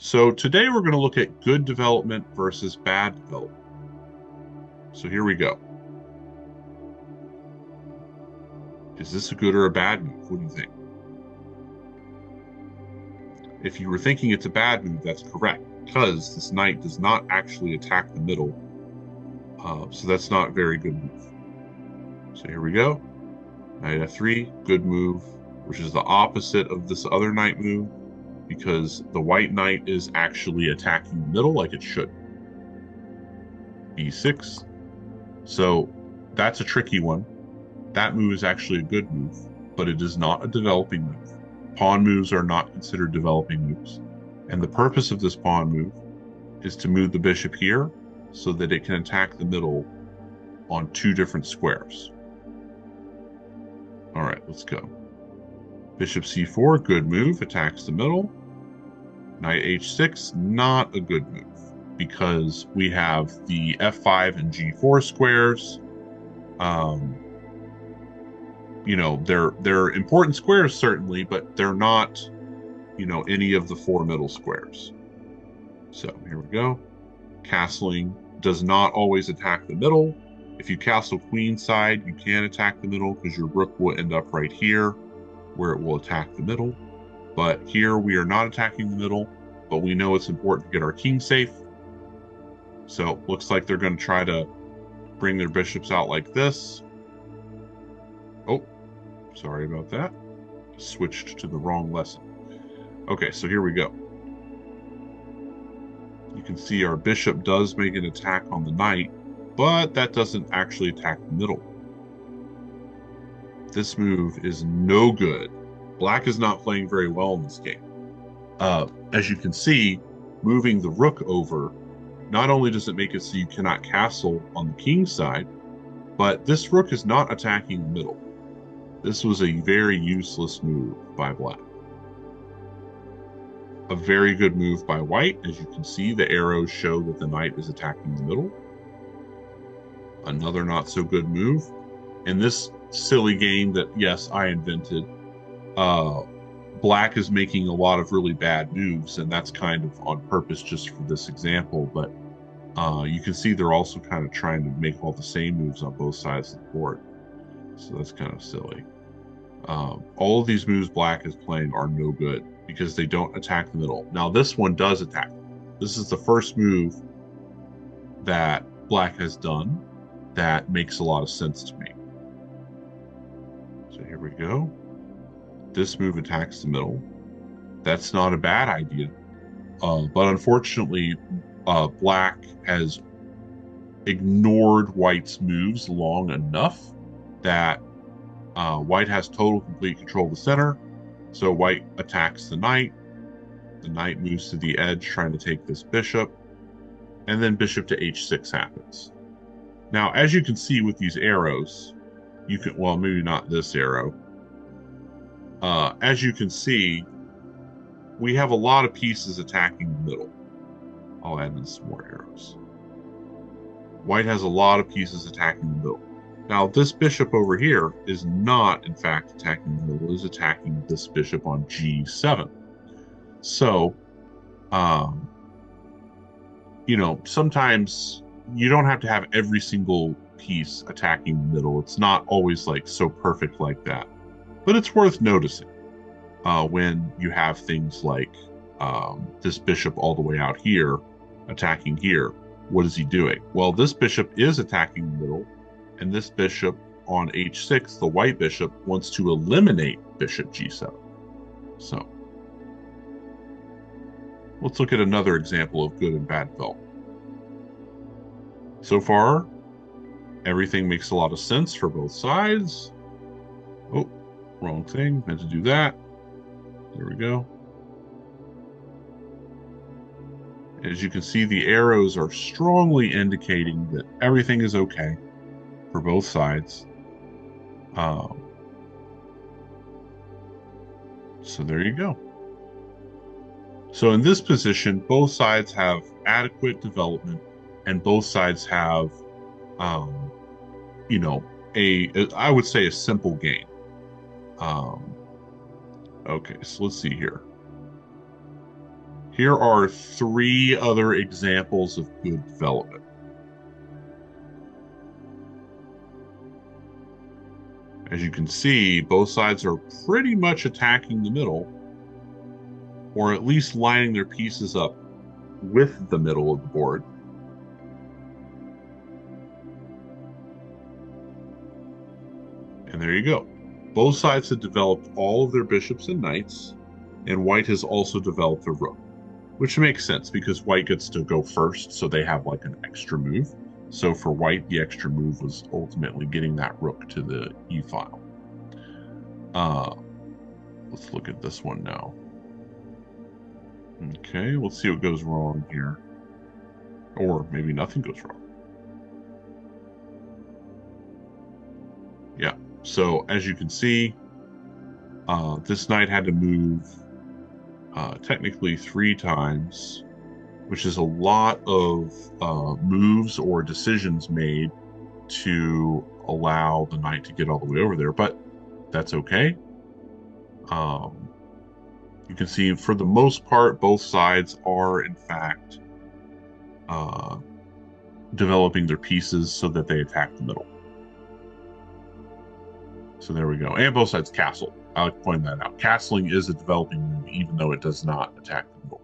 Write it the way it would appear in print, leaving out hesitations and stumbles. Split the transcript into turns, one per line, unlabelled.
So today we're going to look at good development versus bad development. So here we go. Is this a good or a bad move? What do you think? If you were thinking it's a bad move, that's correct, because this knight does not actually attack the middle. So that's not a very good move. So here we go. Knight f3, good move, which is the opposite of this other knight move, because the white knight is actually attacking the middle like it should. b6. So that's a tricky one. That move is actually a good move, but it is not a developing move. Pawn moves are not considered developing moves. And the purpose of this pawn move is to move the bishop here so that it can attack the middle on two different squares. All right, let's go. Bishop c4, good move, attacks the middle. Knight h6, not a good move because we have the f5 and g4 squares. They're important squares certainly, but they're not, any of the four middle squares. So here we go. Castling does not always attack the middle. If you castle queenside, you can attack the middle because your rook will end up right here where it will attack the middle. But here we are not attacking the middle, but we know it's important to get our king safe. So looks like they're going to try to bring their bishops out like this. Oh, sorry about that. Switched to the wrong lesson. Okay, so here we go. You can see our bishop does make an attack on the knight, but that doesn't actually attack the middle. This move is no good. Black is not playing very well in this game. As you can see, moving the rook over, not only does it make it so you cannot castle on the king's side, but this rook is not attacking the middle. This was a very useless move by black. A very good move by white. As you can see, the arrows show that the knight is attacking the middle. Another not so good move. In this silly game that, yes, I invented, black is making a lot of really bad moves, and that's kind of on purpose just for this example, but you can see they're also kind of trying to make all the same moves on both sides of the board. So that's kind of silly. All of these moves black is playing are no good because they don't attack the middle. Now this one does attack. This is the first move that black has done that makes a lot of sense to me. So here we go. This move attacks the middle. That's not a bad idea. But unfortunately, black has ignored white's moves long enough that white has total complete control of the center. So white attacks the knight. The knight moves to the edge trying to take this bishop. And then bishop to h6 happens. Now, as you can see with these arrows, you can, well, maybe not this arrow. As you can see, we have a lot of pieces attacking the middle. I'll add in some more arrows. White has a lot of pieces attacking the middle. Now, this bishop over here is not, in fact, attacking the middle. It is attacking this bishop on g7. So, sometimes you don't have to have every single piece attacking the middle. It's not always like so perfect like that. But it's worth noticing when you have things like this bishop all the way out here attacking here. What is he doing? Well, this bishop is attacking the middle, and this bishop on h6, the white bishop, wants to eliminate bishop g7. So let's look at another example of good and bad development. So far, everything makes a lot of sense for both sides. Oh, wrong thing. Meant to do that. There we go. As you can see, the arrows are strongly indicating that everything is okay for both sides. So there you go. So in this position, both sides have adequate development, and both sides have, I would say a simple game. Okay, so let's see here. Here are 3 other examples of good development. As you can see, both sides are pretty much attacking the middle, or at least lining their pieces up with the middle of the board. And there you go. Both sides have developed all of their bishops and knights, and white has also developed a rook, which makes sense because white gets to go first, so they have like an extra move. So for white, the extra move was ultimately getting that rook to the e file. Let's look at this one now. Okay, let's see what goes wrong here. Or maybe nothing goes wrong. Yeah, so as you can see, this knight had to move technically 3 times, which is a lot of moves or decisions made to allow the knight to get all the way over there, but that's okay. You can see for the most part, both sides are in fact developing their pieces so that they attack the middle. So there we go. And both sides castle. I like to point that out. Castling is a developing move, even though it does not attack the middle.